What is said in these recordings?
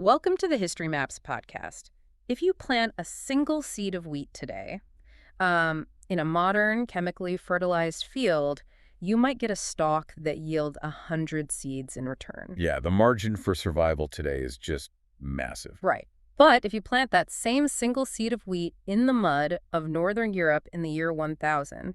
Welcome to the History Maps podcast. If you plant a single seed of wheat today, in a modern, chemically fertilized field, you might get a stalk that yield 100 seeds in return. Yeah, the margin for survival today is just massive. Right. But if you plant that same single seed of wheat in the mud of Northern Europe in the year 1000,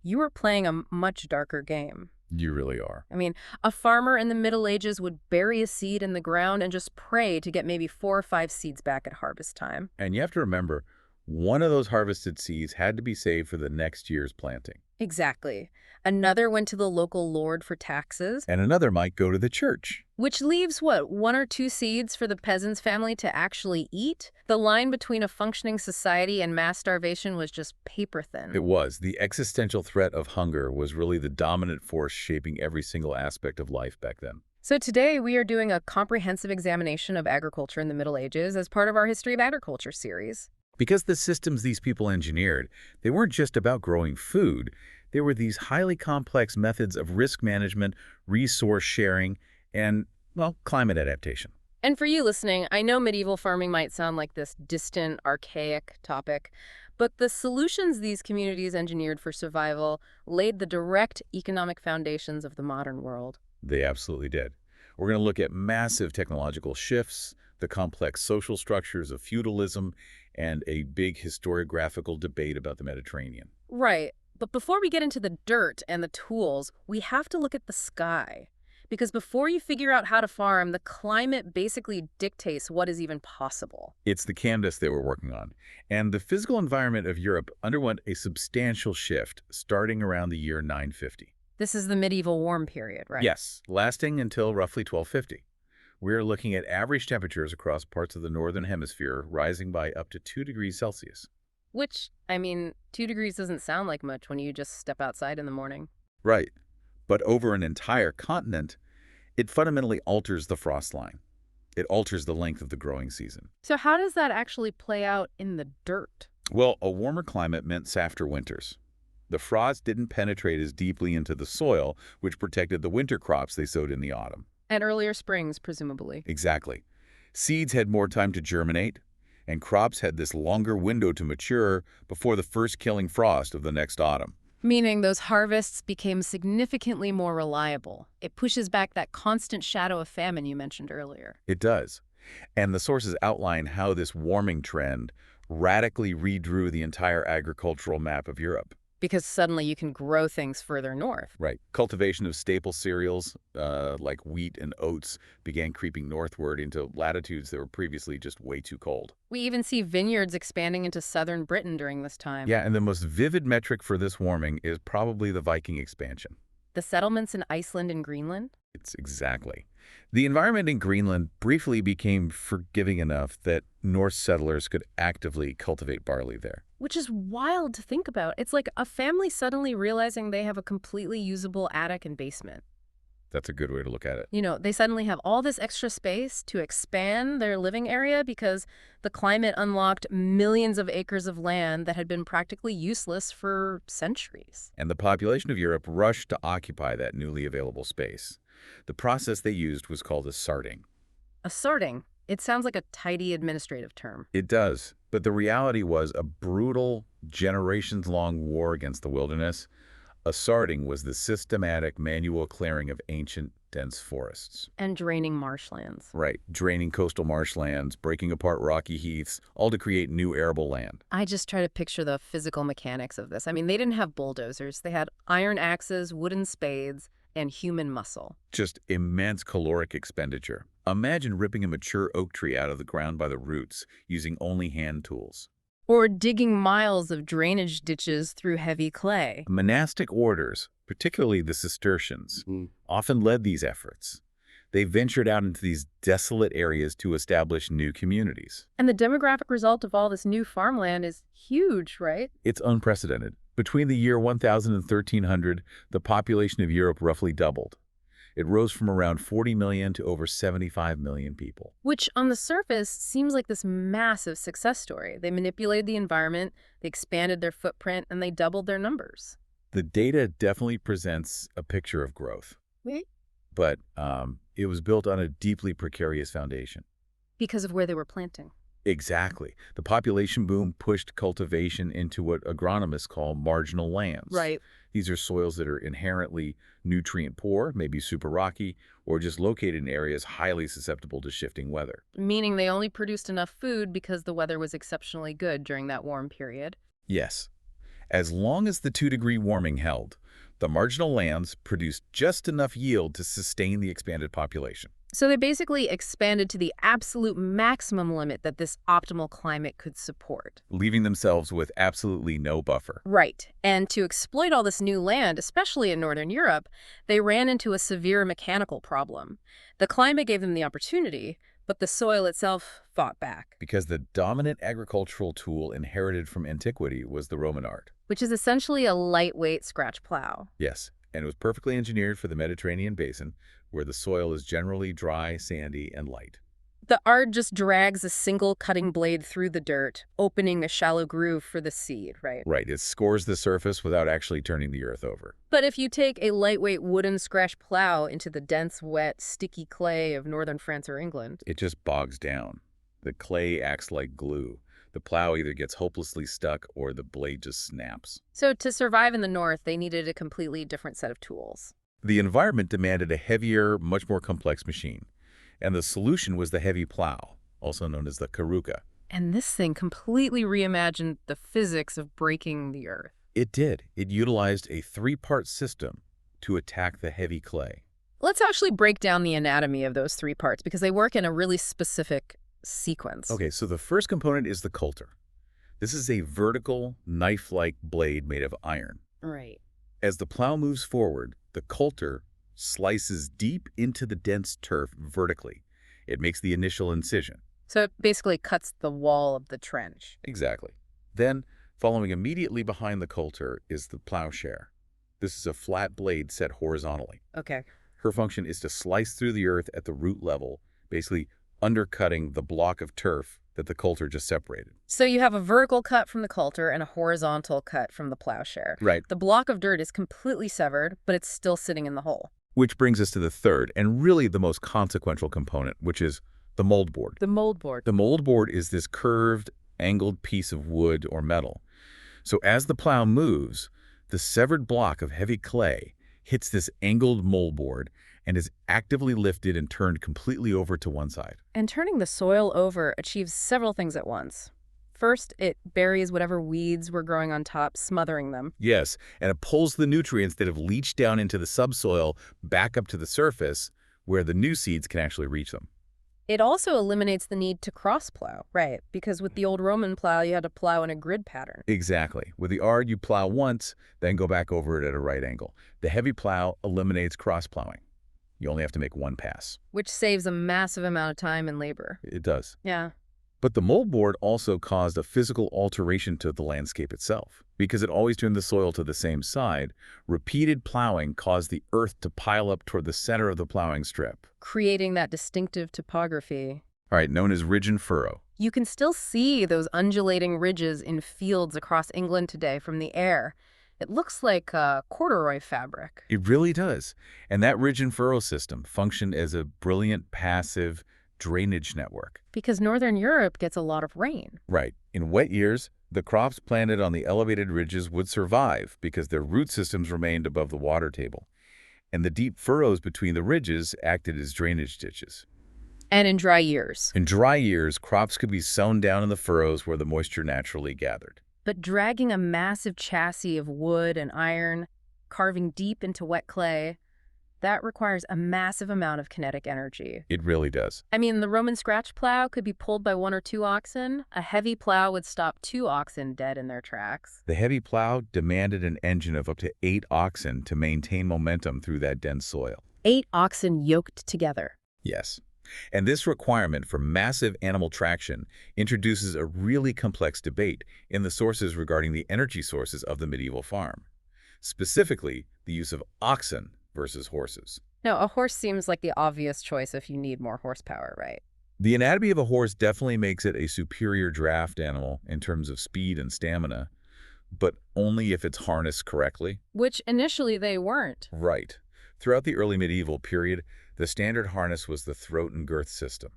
you are playing a much darker game. You really are. I mean, a farmer in the Middle Ages would bury a seed in the ground and just pray to get maybe 4 or 5 seeds back at harvest time. And you have to remember, one of those harvested seeds had to be saved for the next year's planting. Exactly. Another went to the local lord for taxes, And another might go to the church. which leaves, what, 1 or 2 seeds for the peasant's family to actually eat? The line between a functioning society and mass starvation was just paper thin. It was. The existential threat of hunger was really the dominant force shaping every single aspect of life back then. So today we are doing a comprehensive examination of agriculture in the Middle Ages as part of our History of Agriculture series. Because the systems these people engineered, they weren't just about growing food. They were these highly complex methods of risk management, resource sharing, and, well, climate adaptation. And for you listening, I know medieval farming might sound like this distant, archaic topic, but the solutions these communities engineered for survival laid the direct economic foundations of the modern world. They absolutely did. We're going to look at massive technological shifts, the complex social structures of feudalism, and a big historiographical debate about the Mediterranean. Right. But before we get into the dirt and the tools, we have to look at the sky. Because before you figure out how to farm, the climate basically dictates what is even possible. It's the canvas they were working on. And the physical environment of Europe underwent a substantial shift starting around the year 950. This is the medieval warm period, right? Yes, lasting until roughly 1250. We're looking at average temperatures across parts of the northern hemisphere rising by up to 2 degrees Celsius. Which, I mean, 2 degrees doesn't sound like much when you just step outside in the morning. Right. But over an entire continent, it fundamentally alters the frost line. It alters the length of the growing season. So how does that actually play out in the dirt? Well, a warmer climate meant softer winters. The frost didn't penetrate as deeply into the soil, which protected the winter crops they sowed in the autumn. And earlier springs, presumably. Exactly. Seeds had more time to germinate, and crops had this longer window to mature before the first killing frost of the next autumn. Meaning those harvests became significantly more reliable. It pushes back that constant shadow of famine you mentioned earlier. It does. And the sources outline how this warming trend radically redrew the entire agricultural map of Europe. Because suddenly you can grow things further north. Right. Cultivation of staple cereals like wheat and oats began creeping northward into latitudes that were previously just way too cold. We even see vineyards expanding into southern Britain during this time. Yeah, and the most vivid metric for this warming is probably the Viking expansion. The settlements in Iceland and Greenland? It's exactly. The environment in Greenland briefly became forgiving enough that Norse settlers could actively cultivate barley there. Which is wild to think about. It's like a family suddenly realizing they have a completely usable attic and basement. That's a good way to look at it. You know, they suddenly have all this extra space to expand their living area because the climate unlocked millions of acres of land that had been practically useless for centuries. And the population of Europe rushed to occupy that newly available space. The process they used was called assarting. Assorting. It sounds like a tidy administrative term. It does, but the reality was a brutal, generations-long war against the wilderness. Assarting was the systematic manual clearing of ancient, dense forests. And draining marshlands. Right, draining coastal marshlands, breaking apart rocky heaths, all to create new arable land. I just try to picture the physical mechanics of this. I mean, they didn't have bulldozers. They had iron axes, wooden spades, and human muscle. Just immense caloric expenditure. Imagine ripping a mature oak tree out of the ground by the roots using only hand tools. Or digging miles of drainage ditches through heavy clay. Monastic orders, particularly the Cistercians, often led these efforts. They ventured out into these desolate areas to establish new communities. And the demographic result of all this new farmland is huge, right? It's unprecedented. Between the year 1000 and 1300, the population of Europe roughly doubled. It rose from around 40 million to over 75 million people. Which, on the surface, seems like this massive success story. They manipulated the environment, they expanded their footprint, and they doubled their numbers. The data definitely presents a picture of growth. Wait. But it was built on a deeply precarious foundation. Because of where they were planting. Exactly. The population boom pushed cultivation into what agronomists call marginal lands. Right. These are soils that are inherently nutrient poor, maybe super rocky, or just located in areas highly susceptible to shifting weather. Meaning they only produced enough food because the weather was exceptionally good during that warm period. Yes, as long as the 2-degree warming held, the marginal lands produced just enough yield to sustain the expanded population. So they basically expanded to the absolute maximum limit that this optimal climate could support. Leaving themselves with absolutely no buffer. Right. And to exploit all this new land, especially in Northern Europe, they ran into a severe mechanical problem. The climate gave them the opportunity, but the soil itself fought back, Because the dominant agricultural tool inherited from antiquity was the Roman art. which is essentially a lightweight scratch plow. Yes, and it was perfectly engineered for the Mediterranean basin, where the soil is generally dry, sandy, and light. The art just drags a single cutting blade through the dirt, opening a shallow groove for the seed, right? Right, it scores the surface without actually turning the earth over. But if you take a lightweight wooden scratch plow into the dense, wet, sticky clay of northern France or England, It just bogs down. The clay acts like glue. The plow either gets hopelessly stuck or the blade just snaps. so to survive in the north, they needed a completely different set of tools. The environment demanded a heavier, much more complex machine. And the solution was the heavy plow, also known as the karuka. And this thing completely reimagined the physics of breaking the earth. It did. It utilized a 3-part system to attack the heavy clay. Let's actually break down the anatomy of those 3 parts because they work in a really specific sequence. Okay, so the first component is the coulter. This is a vertical, knife-like blade made of iron. Right. As the plow moves forward, the coulter slices deep into the dense turf vertically. It makes the initial incision. So it basically cuts the wall of the trench. Exactly. Then, following immediately behind the coulter is the plowshare. This is a flat blade set horizontally. Okay. Her function is to slice through the earth at the root level, basically undercutting the block of turf that the coulter just separated. So you have a vertical cut from the coulter and a horizontal cut from the plowshare. Right. The block of dirt is completely severed, but it's still sitting in the hole. Which brings us to the third, and really the most consequential component, which is the mouldboard. The mouldboard. The mouldboard is this curved, angled piece of wood or metal. So as the plow moves, the severed block of heavy clay hits this angled mouldboard and is actively lifted and turned completely over to one side. And turning the soil over achieves several things at once. First, it buries whatever weeds were growing on top, smothering them. Yes, and it pulls the nutrients that have leached down into the subsoil back up to the surface where the new seeds can actually reach them. It also eliminates the need to cross-plow, right? Because with the old Roman plow, you had to plow in a grid pattern. Exactly. With the ard, you plow once, then go back over it at a right angle. The heavy plow eliminates cross-plowing. You only have to make one pass. Which saves a massive amount of time and labor. It does. Yeah. But the mouldboard also caused a physical alteration to the landscape itself. Because it always turned the soil to the same side, repeated plowing caused the earth to pile up toward the center of the plowing strip. Creating that distinctive topography. All right, known as ridge and furrow. You can still see those undulating ridges in fields across England today from the air. It looks like corduroy fabric. It really does. And that ridge and furrow system functioned as a brilliant passive drainage network. Because Northern Europe gets a lot of rain. Right. In wet years, the crops planted on the elevated ridges would survive because their root systems remained above the water table. And the deep furrows between the ridges acted as drainage ditches. And in dry years. In dry years, crops could be sown down in the furrows where the moisture naturally gathered. But dragging a massive chassis of wood and iron, carving deep into wet clay, that requires a massive amount of kinetic energy. It really does. I mean, the Roman scratch plow could be pulled by 1 or 2 oxen. A heavy plow would stop 2 oxen dead in their tracks. The heavy plow demanded an engine of up to 8 oxen to maintain momentum through that dense soil. 8 oxen yoked together. Yes. And this requirement for massive animal traction introduces a really complex debate in the sources regarding the energy sources of the medieval farm. Specifically, the use of oxen versus horses. No, a horse seems like the obvious choice if you need more horsepower, right? The anatomy of a horse definitely makes it a superior draft animal in terms of speed and stamina, but only if it's harnessed correctly. Which initially they weren't. Right. Throughout the early medieval period, the standard harness was the throat and girth system.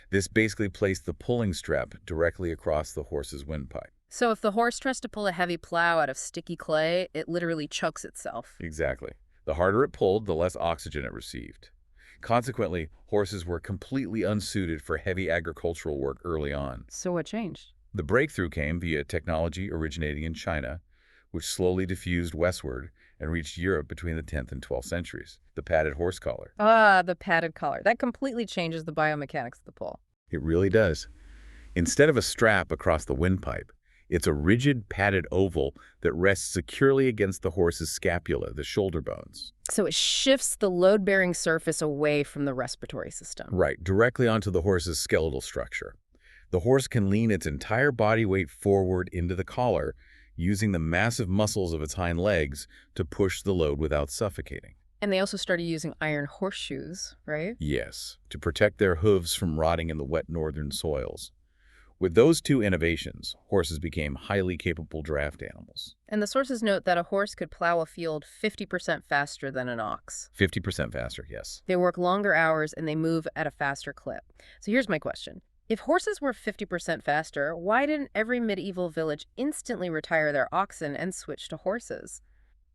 This basically placed the pulling strap directly across the horse's windpipe. So if the horse tries to pull a heavy plow out of sticky clay, it literally chokes itself. Exactly. The harder it pulled, the less oxygen it received. Consequently, horses were completely unsuited for heavy agricultural work early on. So what changed? The breakthrough came via technology originating in China, which slowly diffused westward and reached Europe between the 10th and 12th centuries, the padded horse collar. Ah, the padded collar. That completely changes the biomechanics of the pull. It really does. Instead of a strap across the windpipe, it's a rigid padded oval that rests securely against the horse's scapula, the shoulder bones. So it shifts the load-bearing surface away from the respiratory system. Right, directly onto the horse's skeletal structure. The horse can lean its entire body weight forward into the collar, using the massive muscles of its hind legs to push the load without suffocating. And they also started using iron horseshoes, right? Yes, to protect their hooves from rotting in the wet northern soils. With those two innovations, horses became highly capable draft animals. And the sources note that a horse could plow a field 50% faster than an ox. 50% faster, yes. They work longer hours and they move at a faster clip. So here's my question. If horses were 50% faster, why didn't every medieval village instantly retire their oxen and switch to horses?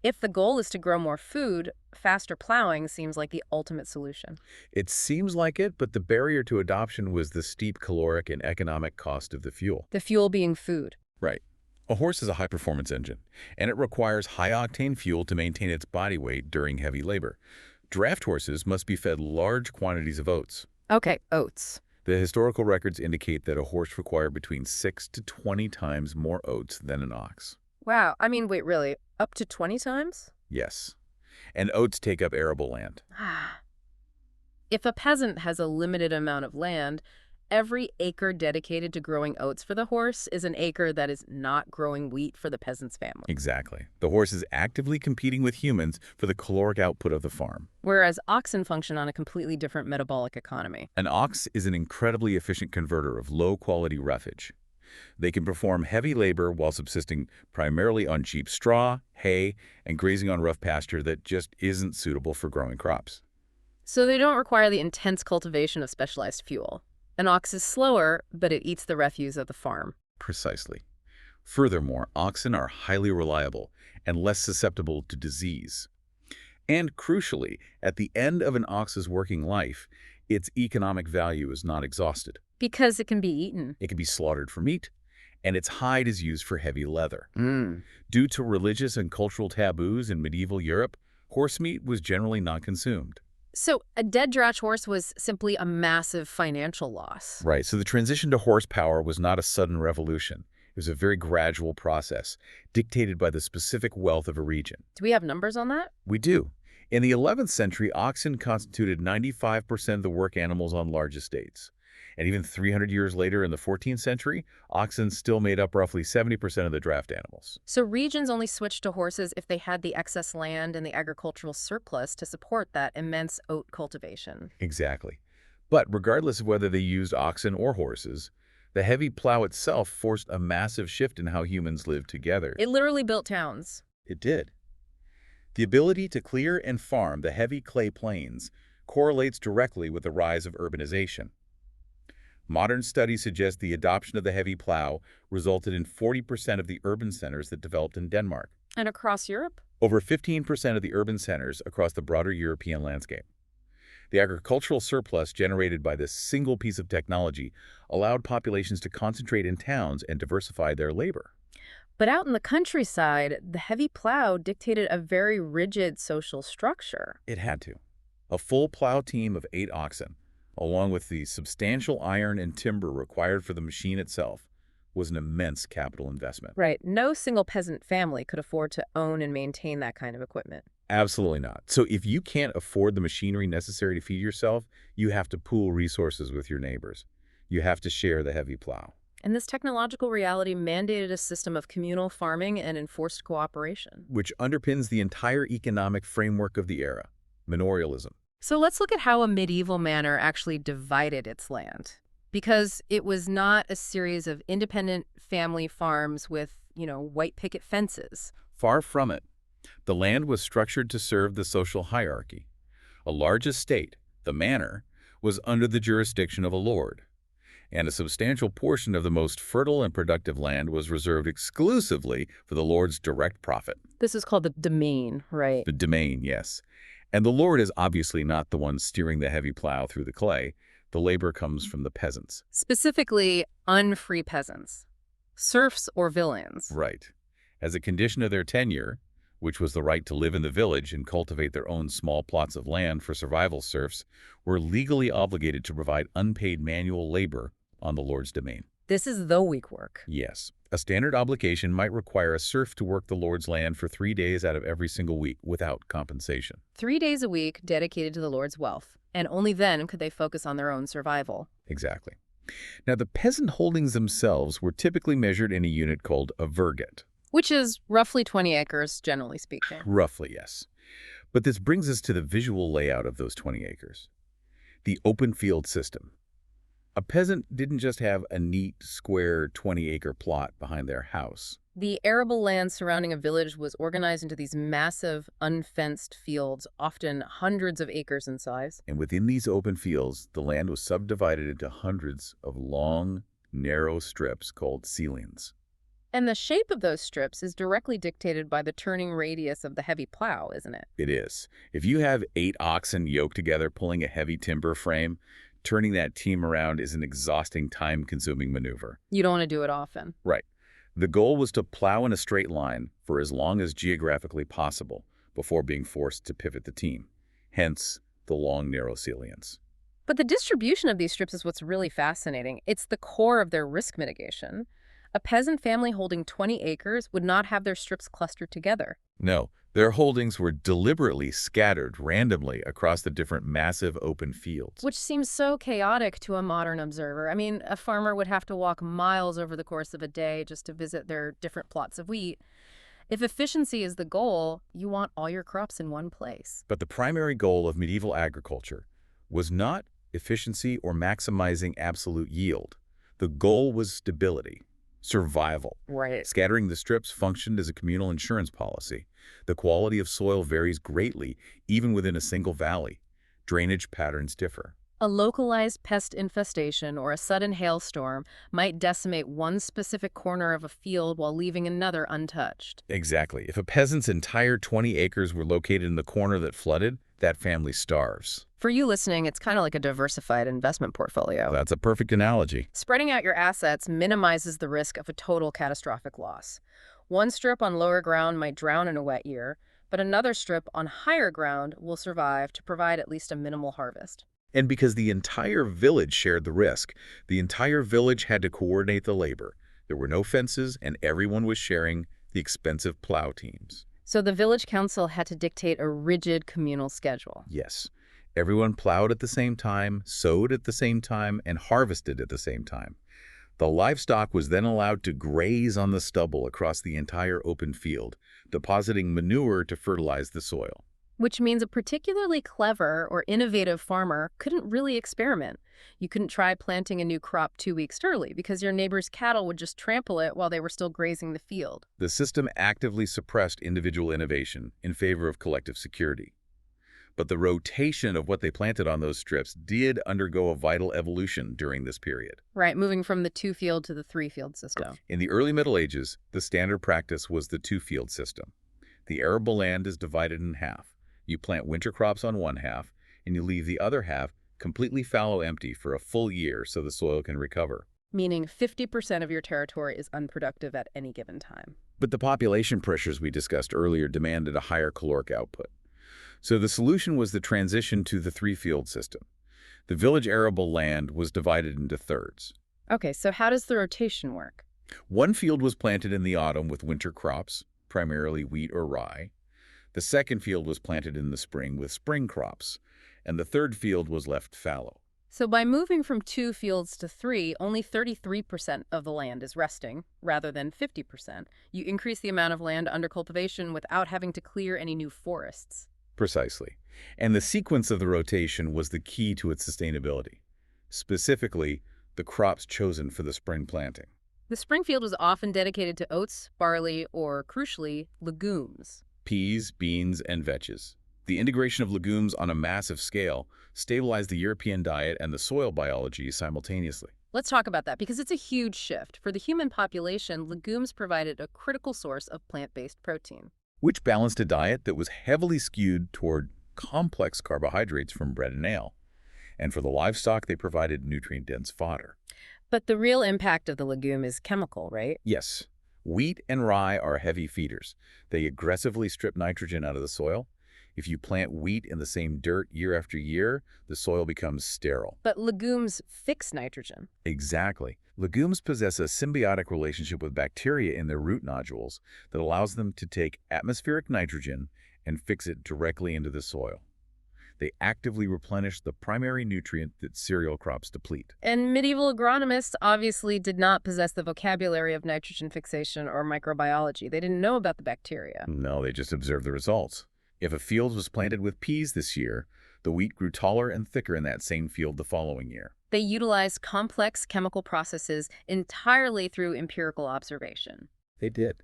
If the goal is to grow more food, faster plowing seems like the ultimate solution. It seems like it, but the barrier to adoption was the steep caloric and economic cost of the fuel. The fuel being food. Right. A horse is a high-performance engine, and it requires high-octane fuel to maintain its body weight during heavy labor. Draft horses must be fed large quantities of oats. Okay, oats. The historical records indicate that a horse required between 6 to 20 times more oats than an ox. Wow, I mean, wait, really? Up to 20 times? Yes. And oats take up arable land. If a peasant has a limited amount of land, every acre dedicated to growing oats for the horse is an acre that is not growing wheat for the peasant's family. Exactly. The horse is actively competing with humans for the caloric output of the farm. Whereas oxen function on a completely different metabolic economy. An ox is an incredibly efficient converter of low-quality roughage. They can perform heavy labor while subsisting primarily on cheap straw, hay, and grazing on rough pasture that just isn't suitable for growing crops. So they don't require the intense cultivation of specialized fuel. An ox is slower, but it eats the refuse of the farm. Precisely. Furthermore, oxen are highly reliable and less susceptible to disease. And crucially, at the end of an ox's working life, its economic value is not exhausted. Because it can be eaten. It can be slaughtered for meat, and its hide is used for heavy leather. Due to religious and cultural taboos in medieval Europe, horse meat was generally not consumed. So a dead draft horse was simply a massive financial loss. Right, so the transition to horsepower was not a sudden revolution. It was a very gradual process, dictated by the specific wealth of a region. Do we have numbers on that? We do. In the 11th century, oxen constituted 95% of the work animals on large estates. And even 300 years later in the 14th century, oxen still made up roughly 70% of the draft animals. So regions only switched to horses if they had the excess land and the agricultural surplus to support that immense oat cultivation. Exactly. But regardless of whether they used oxen or horses, the heavy plow itself forced a massive shift in how humans lived together. It literally built towns. It did. The ability to clear and farm the heavy clay plains correlates directly with the rise of urbanization. Modern studies suggest the adoption of the heavy plow resulted in 40% of the urban centers that developed in Denmark. And across Europe? Over 15% of the urban centers across the broader European landscape. The agricultural surplus generated by this single piece of technology allowed populations to concentrate in towns and diversify their labor. But out in the countryside, the heavy plow dictated a very rigid social structure. It had to. A full plow team of 8 oxen, along with the substantial iron and timber required for the machine itself, was an immense capital investment. Right. No single peasant family could afford to own and maintain that kind of equipment. Absolutely not. So if you can't afford the machinery necessary to feed yourself, you have to pool resources with your neighbors. You have to share the heavy plow. And this technological reality mandated a system of communal farming and enforced cooperation. Which underpins the entire economic framework of the era, manorialism. So let's look at how a medieval manor actually divided its land. Because it was not a series of independent family farms with, white picket fences. Far from it. The land was structured to serve the social hierarchy. A large estate, the manor, was under the jurisdiction of a lord. and a substantial portion of the most fertile and productive land was reserved exclusively for the Lord's direct profit. This is called the domain, right? The domain, yes. And the Lord is obviously not the one steering the heavy plow through the clay. The labor comes from the peasants. Specifically, unfree peasants, serfs or villeins. Right. As a condition of their tenure, which was the right to live in the village and cultivate their own small plots of land for survival, serfs were legally obligated to provide unpaid manual labor on the Lord's domain. This is the week work. Yes. A standard obligation might require a serf to work the Lord's land for 3 days out of every single week without compensation. 3 days a week dedicated to the Lord's wealth, and only then could they focus on their own survival. Exactly. Now, the peasant holdings themselves were typically measured in a unit called a virgate. Which is roughly 20 acres, generally speaking. Roughly, yes. But this brings us to the visual layout of those 20 acres. The open field system. A peasant didn't just have a neat, square 20-acre plot behind their house. The arable land surrounding a village was organized into these massive, unfenced fields, often hundreds of acres in size. And within these open fields, the land was subdivided into hundreds of long, narrow strips called ceilings. And the shape of those strips is directly dictated by the turning radius of the heavy plow, isn't it? It is. If you have 8 oxen yoked together pulling a heavy timber frame, turning that team around is an exhausting, time-consuming maneuver. You don't want to do it often. Right. The goal was to plow in a straight line for as long as geographically possible before being forced to pivot the team. Hence, the long, narrow ceilings. But the distribution of these strips is what's really fascinating. It's the core of their risk mitigation. A peasant family holding 20 acres would not have their strips clustered together. No, their holdings were deliberately scattered randomly across the different massive open fields. Which seems so chaotic to a modern observer. I mean, a farmer would have to walk miles over the course of a day just to visit their different plots of wheat. If efficiency is the goal, you want all your crops in one place. But the primary goal of medieval agriculture was not efficiency or maximizing absolute yield. The goal was stability. Survival. Right. Scattering the strips functioned as a communal insurance policy. The quality of soil varies greatly, even within a single valley. Drainage patterns differ. A localized pest infestation or a sudden hailstorm might decimate one specific corner of a field while leaving another untouched. Exactly. If a peasant's entire 20 acres were located in the corner that flooded, that family starves. For you listening, it's kind of like a diversified investment portfolio. That's a perfect analogy. Spreading out your assets minimizes the risk of a total catastrophic loss. One strip on lower ground might drown in a wet year, but another strip on higher ground will survive to provide at least a minimal harvest. And because the entire village shared the risk, the entire village had to coordinate the labor. There were no fences, and everyone was sharing the expensive plow teams. So the village council had to dictate a rigid communal schedule. Yes. Everyone plowed at the same time, sowed at the same time, and harvested at the same time. The livestock was then allowed to graze on the stubble across the entire open field, depositing manure to fertilize the soil. Which means a particularly clever or innovative farmer couldn't really experiment. You couldn't try planting a new crop 2 weeks early because your neighbor's cattle would just trample it while they were still grazing the field. The system actively suppressed individual innovation in favor of collective security. But the rotation of what they planted on those strips did undergo a vital evolution during this period. Right, moving from the 2-field to the 3-field system. In the early Middle Ages, the standard practice was the 2-field system. The arable land is divided in half. You plant winter crops on one half, and you leave the other half completely fallow empty for a full year so the soil can recover. Meaning 50% of your territory is unproductive at any given time. But the population pressures we discussed earlier demanded a higher caloric output. So the solution was the transition to the 3-field system. The village arable land was divided into thirds. Okay, so how does the rotation work? One field was planted in the autumn with winter crops, primarily wheat or rye. The second field was planted in the spring with spring crops, and the third field was left fallow. So by moving from 2 fields to 3, only 33% of the land is resting, rather than 50%. You increase the amount of land under cultivation without having to clear any new forests. Precisely. And the sequence of the rotation was the key to its sustainability. Specifically, the crops chosen for the spring planting. The spring field was often dedicated to oats, barley, or, crucially, legumes. Peas, beans, and vetches. The integration of legumes on a massive scale stabilized the European diet and the soil biology simultaneously. Let's talk about that because it's a huge shift. For the human population, legumes provided a critical source of plant-based protein. which balanced a diet that was heavily skewed toward complex carbohydrates from bread and ale. And for the livestock, they provided nutrient-dense fodder. But the real impact of the legume is chemical, right? Yes, wheat and rye are heavy feeders. They aggressively strip nitrogen out of the soil. If you plant wheat in the same dirt year after year, the soil becomes sterile. But legumes fix nitrogen. Exactly. Legumes possess a symbiotic relationship with bacteria in their root nodules that allows them to take atmospheric nitrogen and fix it directly into the soil. They actively replenish the primary nutrient that cereal crops deplete. And medieval agronomists obviously did not possess the vocabulary of nitrogen fixation or microbiology. They didn't know about the bacteria. No, they just observed the results. If a field was planted with peas this year, the wheat grew taller and thicker in that same field the following year. They utilized complex chemical processes entirely through empirical observation. They did.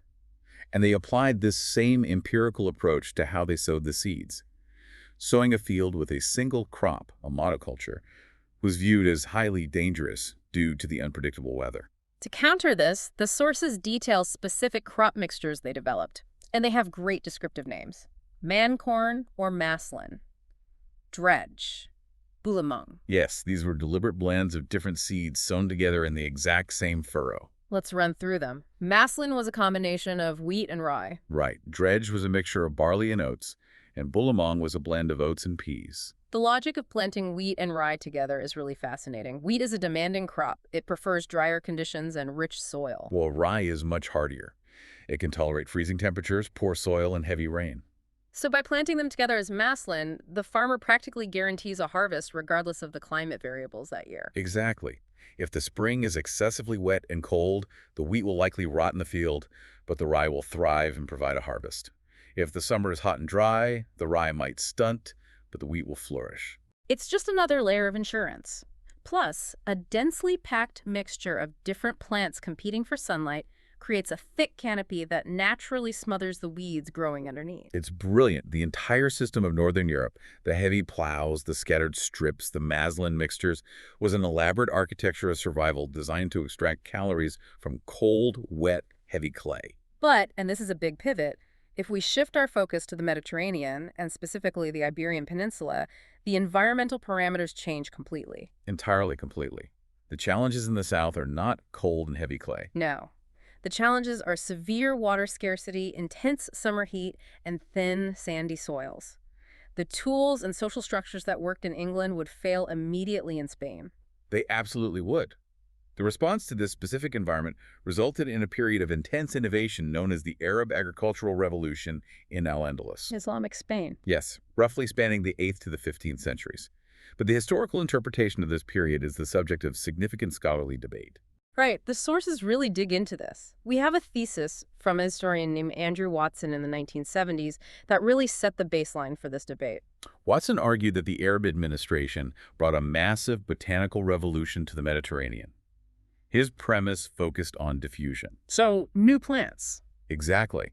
And they applied this same empirical approach to how they sowed the seeds. Sowing a field with a single crop, a monoculture, was viewed as highly dangerous due to the unpredictable weather. To counter this, the sources detail specific crop mixtures they developed, and they have great descriptive names. Mancorn or maslin, dredge, boulemong. Yes, these were deliberate blends of different seeds sown together in the exact same furrow. Let's run through them. Maslin was a combination of wheat and rye. Right. Dredge was a mixture of barley and oats, and boulemong was a blend of oats and peas. The logic of planting wheat and rye together is really fascinating. Wheat is a demanding crop. It prefers drier conditions and rich soil. While rye is much hardier. It can tolerate freezing temperatures, poor soil, and heavy rain. So by planting them together as maslin, the farmer practically guarantees a harvest regardless of the climate variables that year. Exactly. If the spring is excessively wet and cold, the wheat will likely rot in the field, but the rye will thrive and provide a harvest. If the summer is hot and dry, the rye might stunt, but the wheat will flourish. It's just another layer of insurance. Plus, a densely packed mixture of different plants competing for sunlight creates a thick canopy that naturally smothers the weeds growing underneath. It's brilliant. The entire system of Northern Europe, the heavy plows, the scattered strips, the maslin mixtures, was an elaborate architecture of survival designed to extract calories from cold, wet, heavy clay. But, and this is a big pivot, if we shift our focus to the Mediterranean, and specifically the Iberian Peninsula, the environmental parameters change completely. Entirely, completely. The challenges in the south are not cold and heavy clay. No. The challenges are severe water scarcity, intense summer heat, and thin, sandy soils. The tools and social structures that worked in England would fail immediately in Spain. They absolutely would. The response to this specific environment resulted in a period of intense innovation known as the Arab Agricultural Revolution in Al-Andalus. Islamic Spain. Yes, roughly spanning the 8th to the 15th centuries. But the historical interpretation of this period is the subject of significant scholarly debate. Right, the sources really dig into this. We have a thesis from a historian named Andrew Watson in the 1970s that really set the baseline for this debate. Watson argued that the Arab administration brought a massive botanical revolution to the Mediterranean. His premise focused on diffusion. So, new plants. Exactly.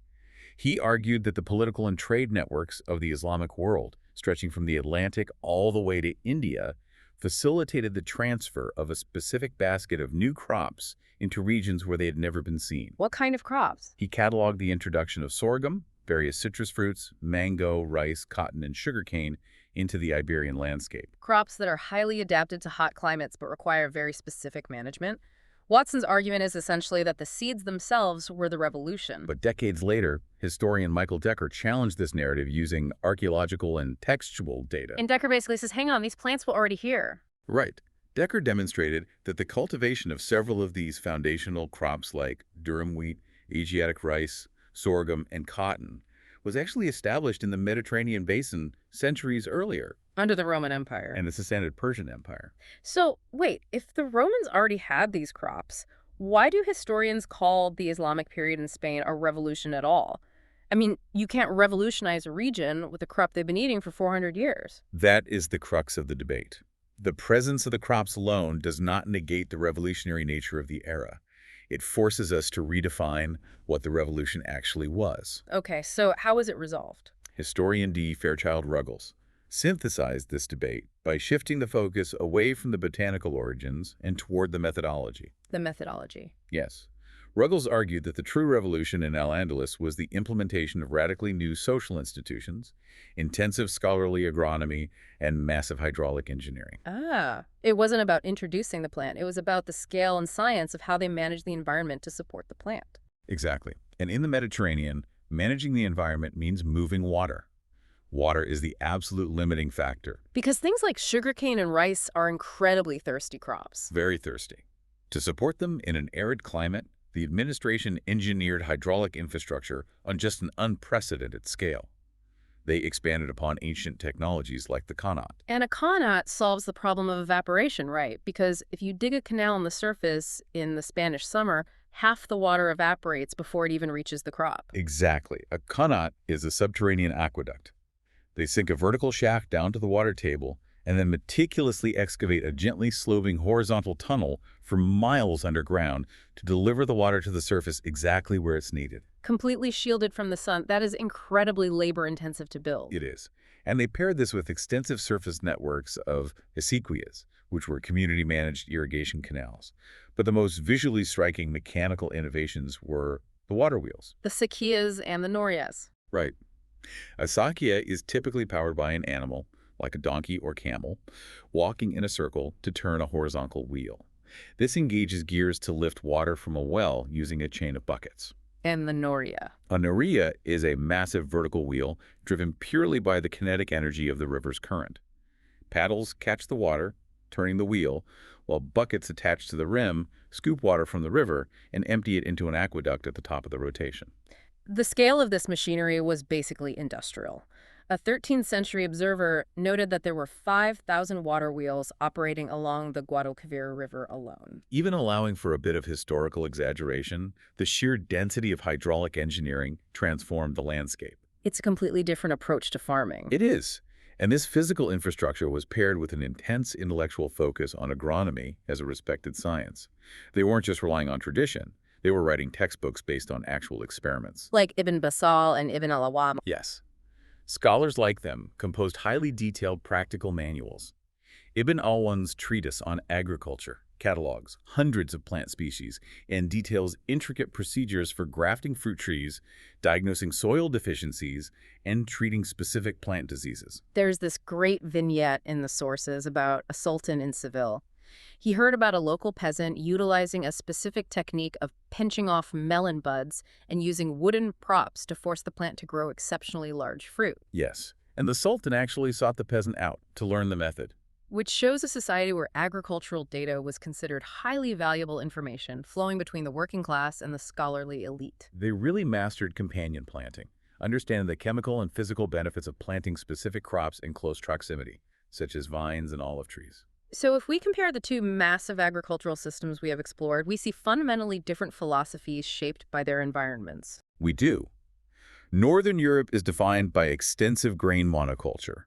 He argued that the political and trade networks of the Islamic world, stretching from the Atlantic all the way to India, facilitated the transfer of a specific basket of new crops into regions where they had never been seen. What kind of crops? He cataloged the introduction of sorghum, various citrus fruits, mango, rice, cotton, and sugarcane into the Iberian landscape. Crops that are highly adapted to hot climates but require very specific management. Watson's argument is essentially that the seeds themselves were the revolution. But decades later, historian Michael Decker challenged this narrative using archaeological and textual data. And Decker basically says, hang on, these plants were already here. Right. Decker demonstrated that the cultivation of several of these foundational crops like durum wheat, Asiatic rice, sorghum, and cotton was actually established in the Mediterranean basin centuries earlier. Under the Roman Empire. And the Sassanid Persian Empire. So, wait, if the Romans already had these crops, why do historians call the Islamic period in Spain a revolution at all? I mean, you can't revolutionize a region with a crop they've been eating for 400 years. That is the crux of the debate. The presence of the crops alone does not negate the revolutionary nature of the era. It forces us to redefine what the revolution actually was. Okay, so how was it resolved? Historian D. Fairchild Ruggles, synthesized this debate by shifting the focus away from the botanical origins and toward the methodology. The methodology. Yes. Ruggles argued that the true revolution in Al-Andalus was the implementation of radically new social institutions, intensive scholarly agronomy, and massive hydraulic engineering. It wasn't about introducing the plant. It was about the scale and science of how they managed the environment to support the plant. Exactly. And in the Mediterranean, managing the environment means moving water. Water is the absolute limiting factor. Because things like sugarcane and rice are incredibly thirsty crops. Very thirsty. To support them in an arid climate, the administration engineered hydraulic infrastructure on just an unprecedented scale. They expanded upon ancient technologies like the qanat. And a qanat solves the problem of evaporation, right? Because if you dig a canal on the surface in the Spanish summer, half the water evaporates before it even reaches the crop. Exactly. A qanat is a subterranean aqueduct. They sink a vertical shaft down to the water table and then meticulously excavate a gently sloping horizontal tunnel for miles underground to deliver the water to the surface exactly where it's needed. Completely shielded from the sun, that is incredibly labor-intensive to build. It is. And they paired this with extensive surface networks of acequias, which were community-managed irrigation canals. But the most visually striking mechanical innovations were the water wheels. The sequoias and the norias. Right. A sakia is typically powered by an animal, like a donkey or camel, walking in a circle to turn a horizontal wheel. This engages gears to lift water from a well using a chain of buckets. And the noria. A noria is a massive vertical wheel driven purely by the kinetic energy of the river's current. Paddles catch the water, turning the wheel, while buckets attached to the rim scoop water from the river and empty it into an aqueduct at the top of the rotation. The scale of this machinery was basically industrial. A 13th century observer noted that there were 5,000 water wheels operating along the Guadalquivir River alone. Even allowing for a bit of historical exaggeration, the sheer density of hydraulic engineering transformed the landscape. It's a completely different approach to farming. It is. And this physical infrastructure was paired with an intense intellectual focus on agronomy as a respected science. They weren't just relying on tradition. They were writing textbooks based on actual experiments. Like Ibn Basal and Ibn al-Awam. Yes. Scholars like them composed highly detailed practical manuals. Ibn al-Awam's treatise on agriculture catalogs hundreds of plant species and details intricate procedures for grafting fruit trees, diagnosing soil deficiencies, and treating specific plant diseases. There's this great vignette in the sources about a sultan in Seville. He heard about a local peasant utilizing a specific technique of pinching off melon buds and using wooden props to force the plant to grow exceptionally large fruit. Yes, and the Sultan actually sought the peasant out to learn the method. Which shows a society where agricultural data was considered highly valuable information flowing between the working class and the scholarly elite. They really mastered companion planting, understanding the chemical and physical benefits of planting specific crops in close proximity, such as vines and olive trees. So if we compare the two massive agricultural systems we have explored, we see fundamentally different philosophies shaped by their environments. We do. Northern Europe is defined by extensive grain monoculture.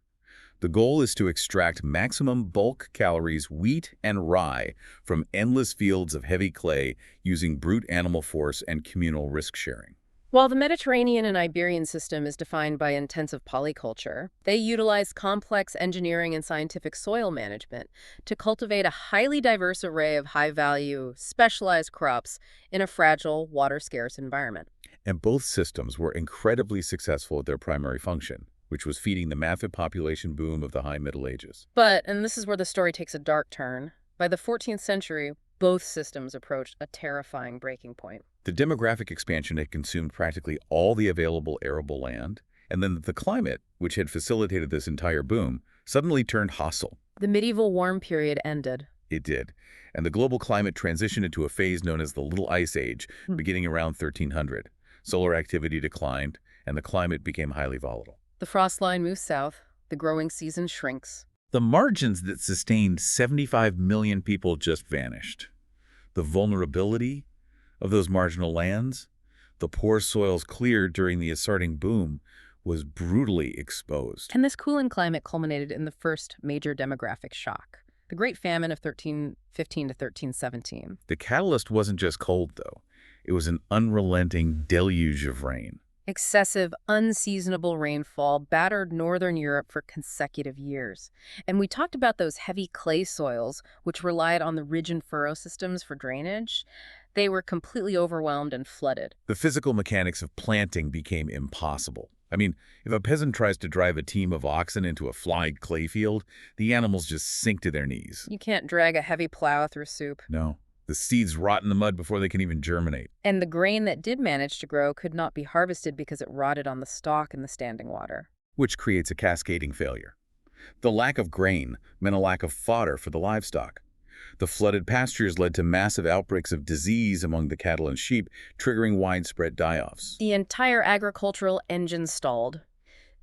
The goal is to extract maximum bulk calories, wheat and rye, from endless fields of heavy clay using brute animal force and communal risk sharing. While the Mediterranean and Iberian system is defined by intensive polyculture, they utilize complex engineering and scientific soil management to cultivate a highly diverse array of high-value, specialized crops in a fragile, water-scarce environment. And both systems were incredibly successful at their primary function, which was feeding the massive population boom of the High Middle Ages. But, and this is where the story takes a dark turn, by the 14th century, both systems approached a terrifying breaking point. The demographic expansion had consumed practically all the available arable land, and then the climate, which had facilitated this entire boom, suddenly turned hostile. The medieval warm period ended. It did, and the global climate transitioned into a phase known as the Little Ice Age, beginning around 1300. Solar activity declined, and the climate became highly volatile. The frost line moves south, the growing season shrinks. The margins that sustained 75 million people just vanished. The vulnerability of those marginal lands, the poor soils cleared during the ascending boom, was brutally exposed. And this cooling climate culminated in the first major demographic shock, the Great Famine of 1315 to 1317. The catalyst wasn't just cold, though. It was an unrelenting deluge of rain. Excessive, unseasonable rainfall battered northern Europe for consecutive years. And we talked about those heavy clay soils, which relied on the ridge and furrow systems for drainage. They were completely overwhelmed and flooded. The physical mechanics of planting became impossible. I mean, if a peasant tries to drive a team of oxen into a flied clay field, the animals just sink to their knees. You can't drag a heavy plow through soup. No, the seeds rot in the mud before they can even germinate. And the grain that did manage to grow could not be harvested because it rotted on the stalk in the standing water. Which creates a cascading failure. The lack of grain meant a lack of fodder for the livestock. The flooded pastures led to massive outbreaks of disease among the cattle and sheep, triggering widespread die-offs. The entire agricultural engine stalled.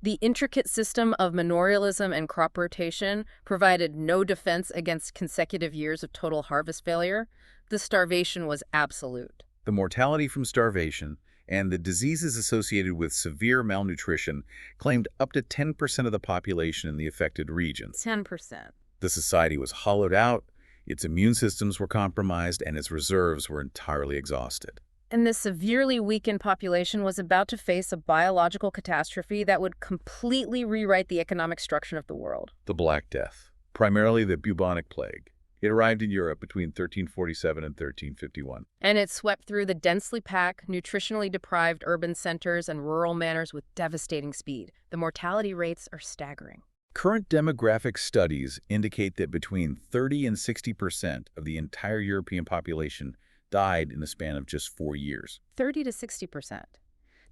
The intricate system of manorialism and crop rotation provided no defense against consecutive years of total harvest failure. The starvation was absolute. The mortality from starvation and the diseases associated with severe malnutrition claimed up to 10% of the population in the affected regions. 10%. The society was hollowed out, its immune systems were compromised, and its reserves were entirely exhausted. And this severely weakened population was about to face a biological catastrophe that would completely rewrite the economic structure of the world. The Black Death, primarily the bubonic plague. It arrived in Europe between 1347 and 1351. And it swept through the densely packed, nutritionally deprived urban centers and rural manors with devastating speed. The mortality rates are staggering. Current demographic studies indicate that between 30 and 60% of the entire European population died in the span of just 4 years. 30 to 60%.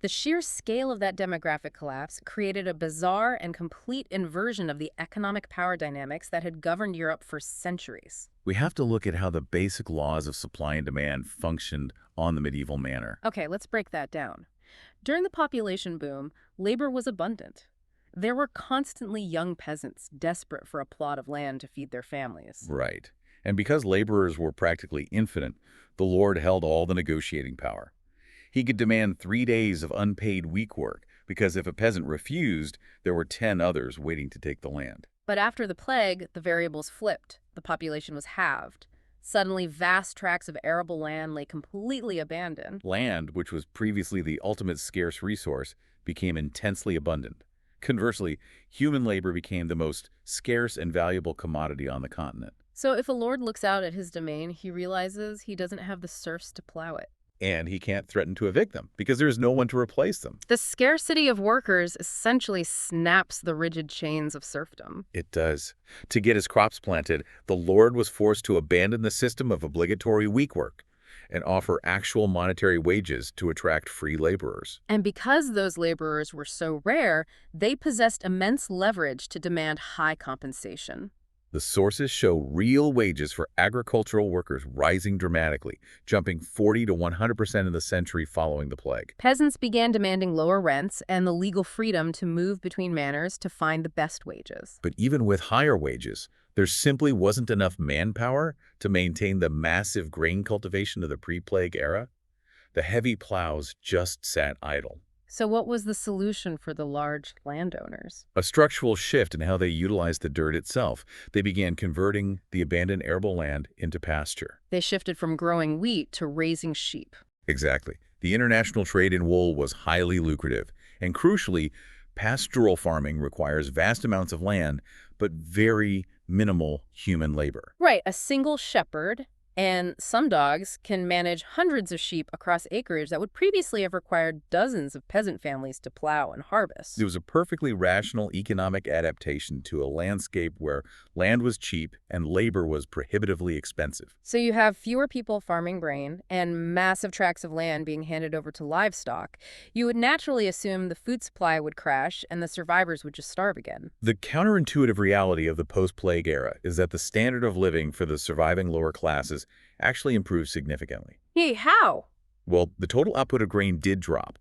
The sheer scale of that demographic collapse created a bizarre and complete inversion of the economic power dynamics that had governed Europe for centuries. We have to look at how the basic laws of supply and demand functioned on the medieval manor. Okay, let's break that down. During the population boom, labor was abundant. There were constantly young peasants desperate for a plot of land to feed their families. Right. And because laborers were practically infinite, the lord held all the negotiating power. He could demand 3 days of unpaid week work, because if a peasant refused, there were 10 others waiting to take the land. But after the plague, the variables flipped. The population was halved. Suddenly, vast tracts of arable land lay completely abandoned. Land, which was previously the ultimate scarce resource, became intensely abundant. Conversely, human labor became the most scarce and valuable commodity on the continent. So if a lord looks out at his domain, he realizes he doesn't have the serfs to plow it. And he can't threaten to evict them, because there is no one to replace them. The scarcity of workers essentially snaps the rigid chains of serfdom. It does. To get his crops planted, the lord was forced to abandon the system of obligatory week work and offer actual monetary wages to attract free laborers. And because those laborers were so rare, they possessed immense leverage to demand high compensation. The sources show real wages for agricultural workers rising dramatically, jumping 40 to 100% in the century following the plague. Peasants began demanding lower rents and the legal freedom to move between manors to find the best wages. But even with higher wages, there simply wasn't enough manpower to maintain the massive grain cultivation of the pre-plague era. The heavy plows just sat idle. So what was the solution for the large landowners? A structural shift in how they utilized the dirt itself. They began converting the abandoned arable land into pasture. They shifted from growing wheat to raising sheep. Exactly. The international trade in wool was highly lucrative. And crucially, pastoral farming requires vast amounts of land, but very minimal human labor. Right, a single shepherd and some dogs can manage hundreds of sheep across acreage that would previously have required dozens of peasant families to plow and harvest. It was a perfectly rational economic adaptation to a landscape where land was cheap and labor was prohibitively expensive. So you have fewer people farming grain and massive tracts of land being handed over to livestock. You would naturally assume the food supply would crash and the survivors would just starve again. The counterintuitive reality of the post-plague era is that the standard of living for the surviving lower classes actually improved significantly. Hey, how? Well, the total output of grain did drop.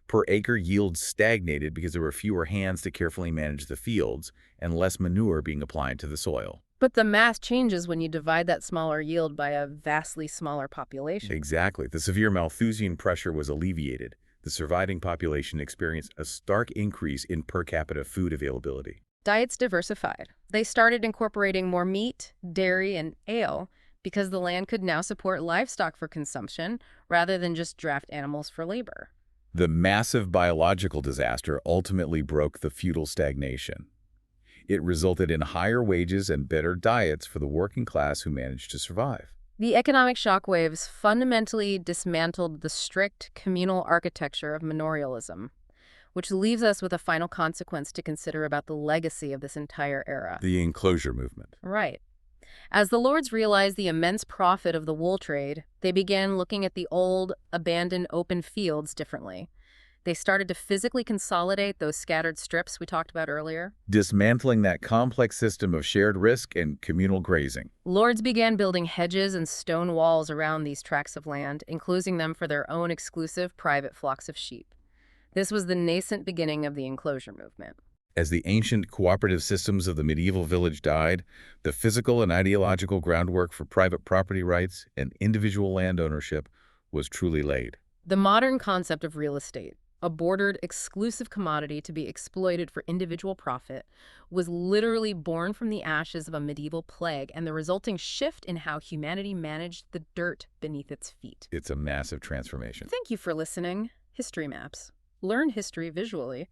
Per acre yields stagnated because there were fewer hands to carefully manage the fields and less manure being applied to the soil. But the math changes when you divide that smaller yield by a vastly smaller population. Exactly. The severe Malthusian pressure was alleviated. The surviving population experienced a stark increase in per capita food availability. Diets diversified. They started incorporating more meat, dairy, and ale because the land could now support livestock for consumption rather than just draft animals for labor. The massive biological disaster ultimately broke the feudal stagnation. It resulted in higher wages and better diets for the working class who managed to survive. The economic shockwaves fundamentally dismantled the strict communal architecture of manorialism, which leaves us with a final consequence to consider about the legacy of this entire era. The enclosure movement. Right. As the lords realized the immense profit of the wool trade, they began looking at the old, abandoned open fields differently. They started to physically consolidate those scattered strips we talked about earlier. Dismantling that complex system of shared risk and communal grazing. Lords began building hedges and stone walls around these tracts of land, enclosing them for their own exclusive private flocks of sheep. This was the nascent beginning of the enclosure movement. As the ancient cooperative systems of the medieval village died, the physical and ideological groundwork for private property rights and individual land ownership was truly laid. The modern concept of real estate, a bordered, exclusive commodity to be exploited for individual profit, was literally born from the ashes of a medieval plague and the resulting shift in how humanity managed the dirt beneath its feet. It's a massive transformation. Thank you for listening. History Maps. Learn history visually.